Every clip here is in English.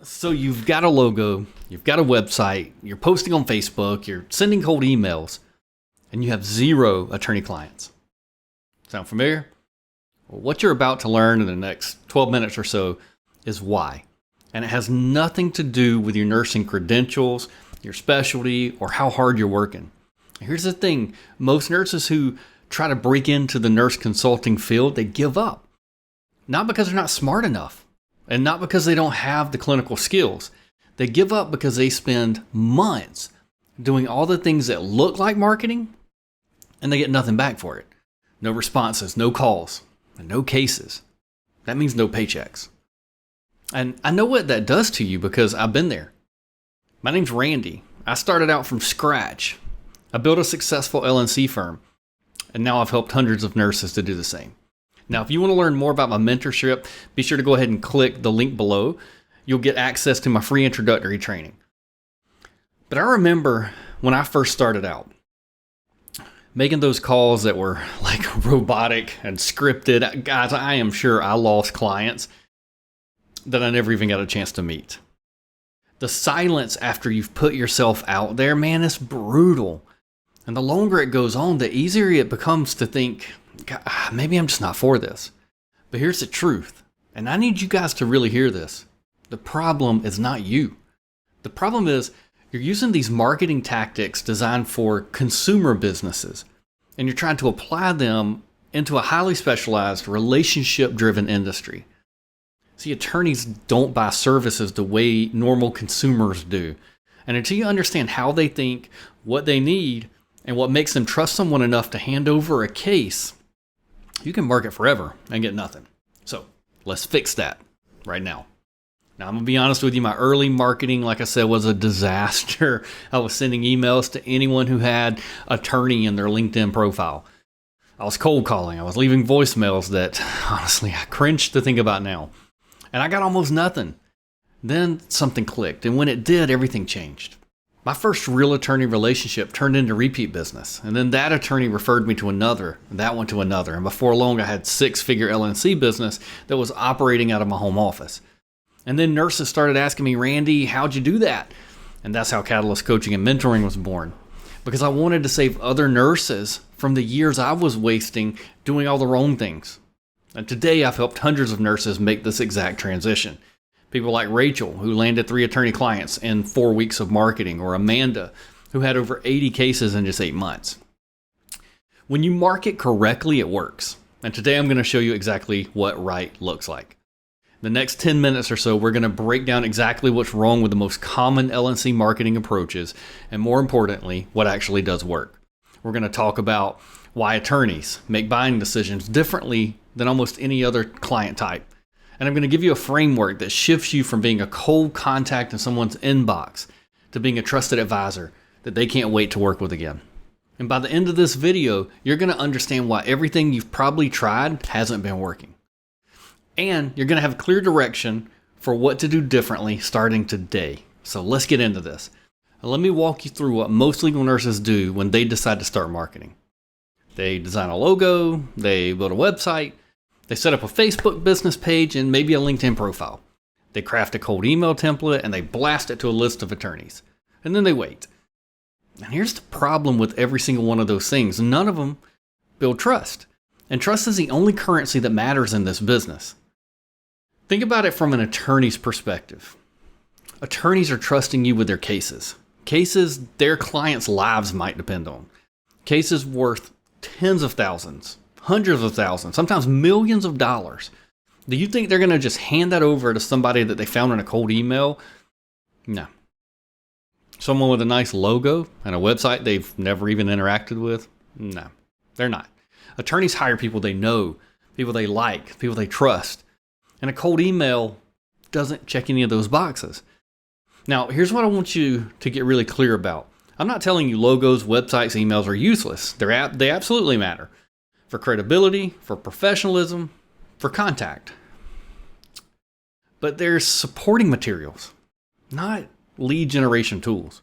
So you've got a logo, you've got a website, you're posting on Facebook, you're sending cold emails, and you have 0 attorney clients. Sound familiar? Well, what you're about to learn in the next 12 minutes or so is why. And it has nothing to do with your nursing credentials, your specialty, or how hard you're working. Here's the thing. Most nurses who try to break into the nurse consulting field, they give up. Not because they're not smart enough, and not because they don't have the clinical skills. They give up because they spend months doing all the things that look like marketing, and they get nothing back for it. No responses, no calls, and no cases. That means no paychecks. And I know what that does to you because I've been there. My name's Randy. I started out from scratch. I built a successful LNC firm, and now I've helped hundreds of nurses to do the same. Now, if you want to learn more about my mentorship, be sure to go ahead and click the link below. You'll get access to my free introductory training. But I remember when I first started out, making those calls that were like robotic and scripted. Guys, I am sure I lost clients that I never even got a chance to meet. The silence after you've put yourself out there, man, it's brutal. And the longer it goes on, the easier it becomes to think, maybe I'm just not for this. But here's the truth, and I need you guys to really hear this. The problem is not you. The problem is you're using these marketing tactics designed for consumer businesses, and you're trying to apply them into a highly specialized, relationship-driven industry. See, attorneys don't buy services the way normal consumers do. And until you understand how they think, what they need, and what makes them trust someone enough to hand over a case, you can market forever and get nothing. So let's fix that right now. Now, I'm going to be honest with you. My early marketing, like I said, was a disaster. I was sending emails to anyone who had attorney in their LinkedIn profile. I was cold calling. I was leaving voicemails that, honestly, I cringe to think about now. And I got almost nothing. Then something clicked. And when it did, everything changed. My first real attorney relationship turned into repeat business. And then that attorney referred me to another, and that one to another. And before long, I had 6-figure LNC business that was operating out of my home office. And then nurses started asking me, Randy, how'd you do that? And that's how Catalyst Coaching and Mentoring was born. Because I wanted to save other nurses from the years I was wasting doing all the wrong things. And today I've helped hundreds of nurses make this exact transition. People like Rachel, who landed 3 attorney clients in 4 weeks of marketing, or Amanda, who had over 80 cases in just 8 months. When you market correctly, it works. And today I'm going to show you exactly what right looks like. The next 10 minutes or so, we're going to break down exactly what's wrong with the most common LNC marketing approaches, and more importantly, what actually does work. We're going to talk about why attorneys make buying decisions differently than almost any other client type. And I'm going to give you a framework that shifts you from being a cold contact in someone's inbox to being a trusted advisor that they can't wait to work with again. And by the end of this video, you're going to understand why everything you've probably tried hasn't been working. And you're going to have a clear direction for what to do differently starting today. So let's get into this. Now, let me walk you through what most legal nurses do when they decide to start marketing. They design a logo, they build a website, they set up a Facebook business page and maybe a LinkedIn profile. They craft a cold email template and they blast it to a list of attorneys. And then they wait. And here's the problem with every single one of those things. None of them build trust. And trust is the only currency that matters in this business. Think about it from an attorney's perspective. Attorneys are trusting you with their cases. Cases their clients' lives might depend on. Cases worth tens of thousands, hundreds of thousands, sometimes millions of dollars. Do you think they're going to just hand that over to somebody that they found in a cold email? No. Someone with a nice logo and a website they've never even interacted with? No, they're not. Attorneys hire people they know, people they like, people they trust. And a cold email doesn't check any of those boxes. Now, here's what I want you to get really clear about. I'm not telling you logos, websites, emails are useless. They absolutely matter. For credibility, for professionalism, for contact. But there's supporting materials, not lead generation tools.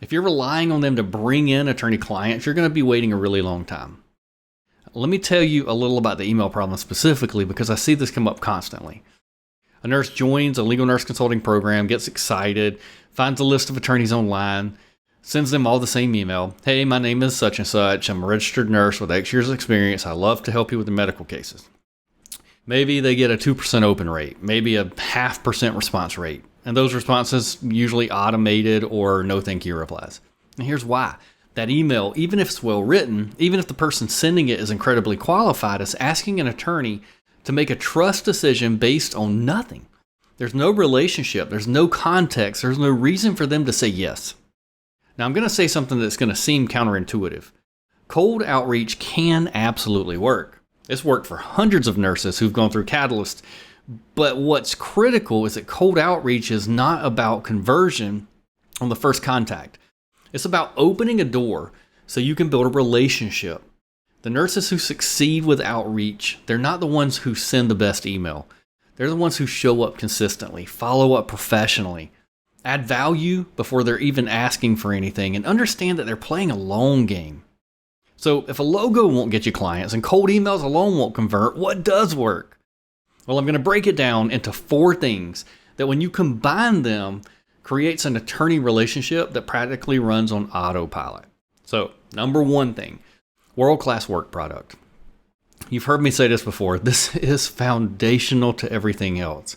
If you're relying on them to bring in attorney clients, you're going to be waiting a really long time. Let me tell you a little about the email problem specifically because I see this come up constantly. A nurse joins a legal nurse consulting program, gets excited, finds a list of attorneys online, sends them all the same email. Hey, my name is such and such. I'm a registered nurse with X years of experience. I love to help you with the medical cases. Maybe they get a 2% open rate, maybe a 0.5% response rate. And those responses usually automated or no thank you replies. And here's why. That email, even if it's well written, even if the person sending it is incredibly qualified, is asking an attorney to make a trust decision based on nothing. There's no relationship, there's no context, there's no reason for them to say yes. Now I'm going to say something that's going to seem counterintuitive. Cold outreach can absolutely work. It's worked for hundreds of nurses who've gone through Catalyst. But what's critical is that cold outreach is not about conversion on the first contact. It's about opening a door so you can build a relationship. The nurses who succeed with outreach, they're not the ones who send the best email. They're the ones who show up consistently, follow up professionally, add value before they're even asking for anything, and understand that they're playing a long game. So if a logo won't get you clients and cold emails alone won't convert, what does work? Well, I'm going to break it down into 4 things that when you combine them, creates an attorney relationship that practically runs on autopilot. So, number 1 thing, world-class work product. You've heard me say this before. This is foundational to everything else.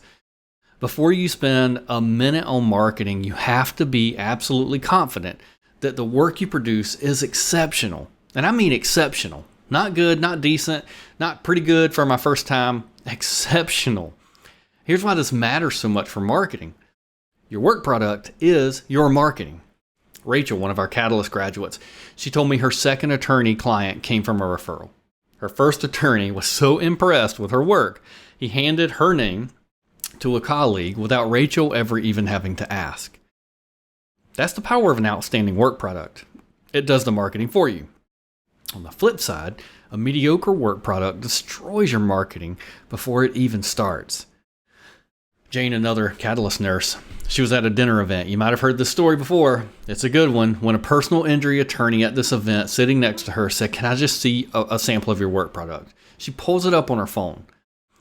Before you spend a minute on marketing, you have to be absolutely confident that the work you produce is exceptional. And I mean exceptional. Not good, not decent, not pretty good for my first time. Exceptional. Here's why this matters so much for marketing. Your work product is your marketing. Rachel, one of our Catalyst graduates, she told me her second attorney client came from a referral. Her first attorney was so impressed with her work, he handed her name to a colleague without Rachel ever even having to ask. That's the power of an outstanding work product. It does the marketing for you. On the flip side, a mediocre work product destroys your marketing before it even starts. Jane, another Catalyst nurse, she was at a dinner event. You might have heard this story before. It's a good one. When a personal injury attorney at this event sitting next to her said, "Can I just see a sample of your work product?" She pulls it up on her phone.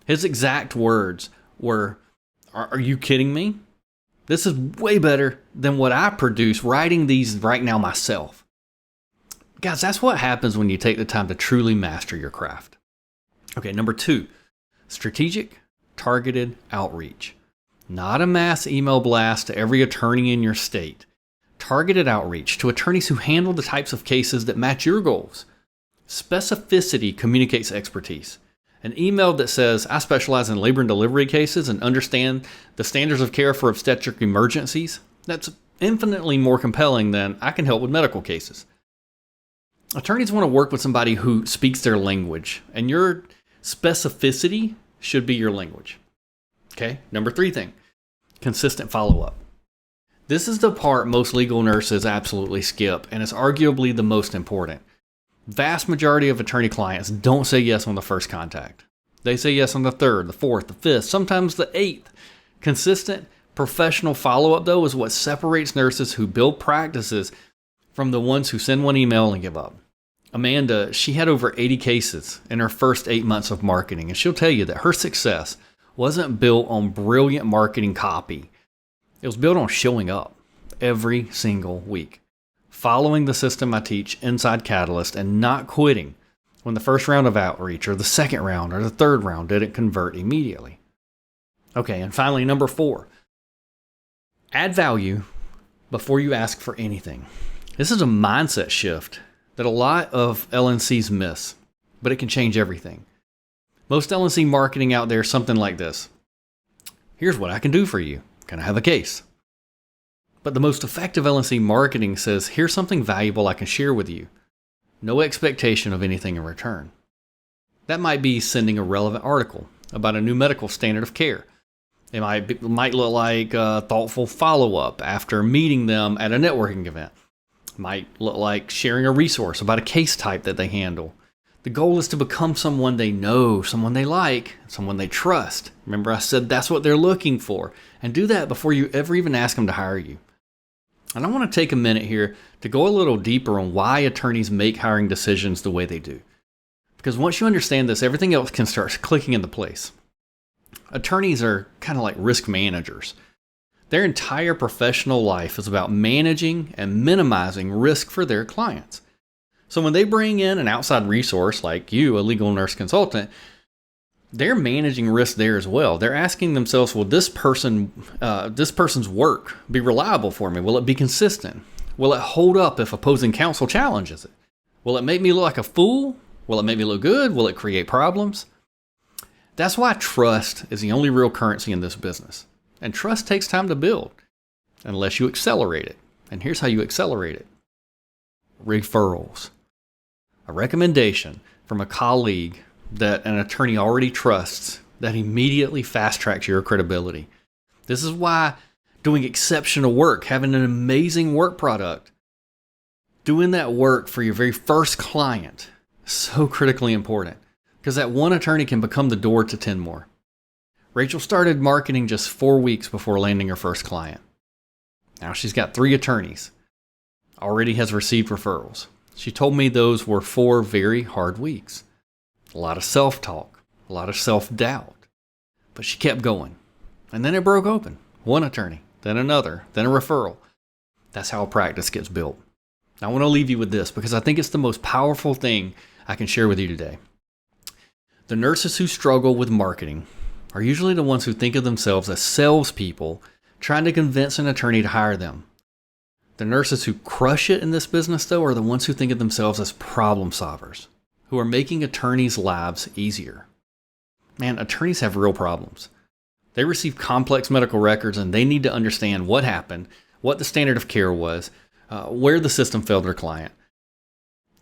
His exact words were, Are you kidding me? This is way better than what I produce writing these right now myself." Guys, that's what happens when you take the time to truly master your craft. Okay, number 2, strategic, targeted outreach. Not a mass email blast to every attorney in your state. Targeted outreach to attorneys who handle the types of cases that match your goals. Specificity communicates expertise. An email that says, "I specialize in labor and delivery cases and understand the standards of care for obstetric emergencies," that's infinitely more compelling than "I can help with medical cases." Attorneys want to work with somebody who speaks their language, and your specificity should be your language. Okay, number 3 thing, consistent follow-up. This is the part most legal nurses absolutely skip, and it's arguably the most important. Vast majority of attorney clients don't say yes on the first contact. They say yes on the 3rd, the 4th, the 5th, sometimes the 8th. Consistent, professional follow-up, though, is what separates nurses who build practices from the ones who send one email and give up. Amanda, she had over 80 cases in her first 8 months of marketing, and she'll tell you that her success wasn't built on brilliant marketing copy. It was built on showing up every single week, following the system I teach inside Catalyst, and not quitting when the first round of outreach or the second round or the 3rd round didn't convert immediately. Okay, and finally, number 4, add value before you ask for anything. This is a mindset shift that a lot of LNCs miss, but it can change everything. Most LNC marketing out there is something like this. Here's what I can do for you. Can I have a case? But the most effective LNC marketing says, here's something valuable I can share with you. No expectation of anything in return. That might be sending a relevant article about a new medical standard of care. It might look like a thoughtful follow-up after meeting them at a networking event. It might look like sharing a resource about a case type that they handle. The goal is to become someone they know, someone they like, someone they trust. Remember I said that's what they're looking for. And do that before you ever even ask them to hire you. And I want to take a minute here to go a little deeper on why attorneys make hiring decisions the way they do. Because once you understand this, everything else can start clicking into place. Attorneys are kind of like risk managers. Their entire professional life is about managing and minimizing risk for their clients. So when they bring in an outside resource like you, a legal nurse consultant, they're managing risk there as well. They're asking themselves, will this person's work be reliable for me? Will it be consistent? Will it hold up if opposing counsel challenges it? Will it make me look like a fool? Will it make me look good? Will it create problems? That's why trust is the only real currency in this business. And trust takes time to build, unless you accelerate it. And here's how you accelerate it. Referrals. A recommendation from a colleague that an attorney already trusts that immediately fast tracks your credibility. This is why doing exceptional work, having an amazing work product, doing that work for your very first client is so critically important, because that one attorney can become the door to 10 more. Rachel started marketing just 4 weeks before landing her first client. Now she's got 3 attorneys, already has received referrals. She told me those were 4 very hard weeks. A lot of self-talk, a lot of self-doubt. But she kept going. And then it broke open. One attorney, then another, then a referral. That's how a practice gets built. Now, I want to leave you with this because I think it's the most powerful thing I can share with you today. The nurses who struggle with marketing are usually the ones who think of themselves as salespeople trying to convince an attorney to hire them. The nurses who crush it in this business, though, are the ones who think of themselves as problem solvers, who are making attorneys' lives easier. Man, attorneys have real problems. They receive complex medical records and they need to understand what happened, what the standard of care was, where the system failed their client.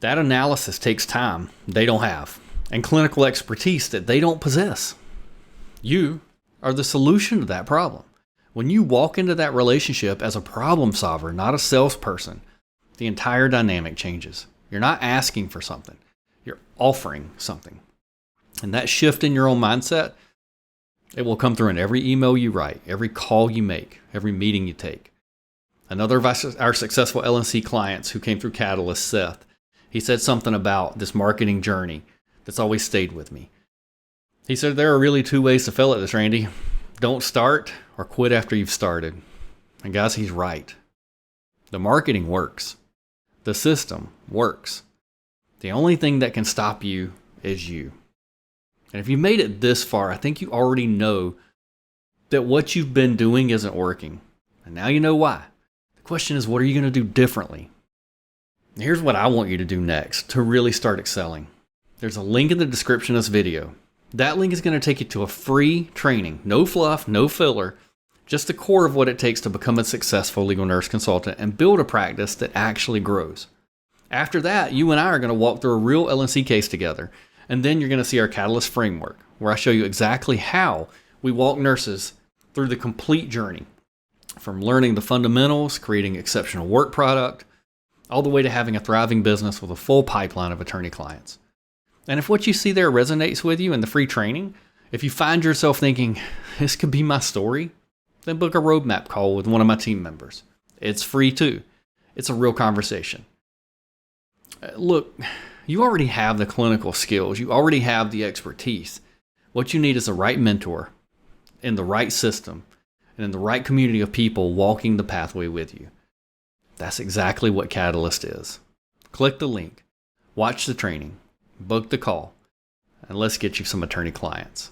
That analysis takes time they don't have, and clinical expertise that they don't possess. You are the solution to that problem. When you walk into that relationship as a problem solver, not a salesperson, the entire dynamic changes. You're not asking for something. You're offering something. And that shift in your own mindset, it will come through in every email you write, every call you make, every meeting you take. Another of our successful LNC clients who came through Catalyst, Seth, he said something about this marketing journey that's always stayed with me. He said, there are really 2 ways to fail at this, Randy. Don't start or quit after you've started. And guys, he's right. The marketing works. The system works. The only thing that can stop you is you. And if you made it this far, I think you already know that what you've been doing isn't working. And now you know why. The question is, what are you going to do differently? And here's what I want you to do next to really start excelling. There's a link in the description of this video. That link is going to take you to a free training. No fluff, no filler. Just the core of what it takes to become a successful legal nurse consultant and build a practice that actually grows. After that, you and I are going to walk through a real LNC case together. And then you're going to see our Catalyst framework, where I show you exactly how we walk nurses through the complete journey, from learning the fundamentals, creating exceptional work product, all the way to having a thriving business with a full pipeline of attorney clients. And if what you see there resonates with you in the free training, if you find yourself thinking, this could be my story, then book a roadmap call with one of my team members. It's free too. It's a real conversation. Look, you already have the clinical skills. You already have the expertise. What you need is the right mentor in the right system and in the right community of people walking the pathway with you. That's exactly what Catalyst is. Click the link, watch the training, book the call, and let's get you some attorney clients.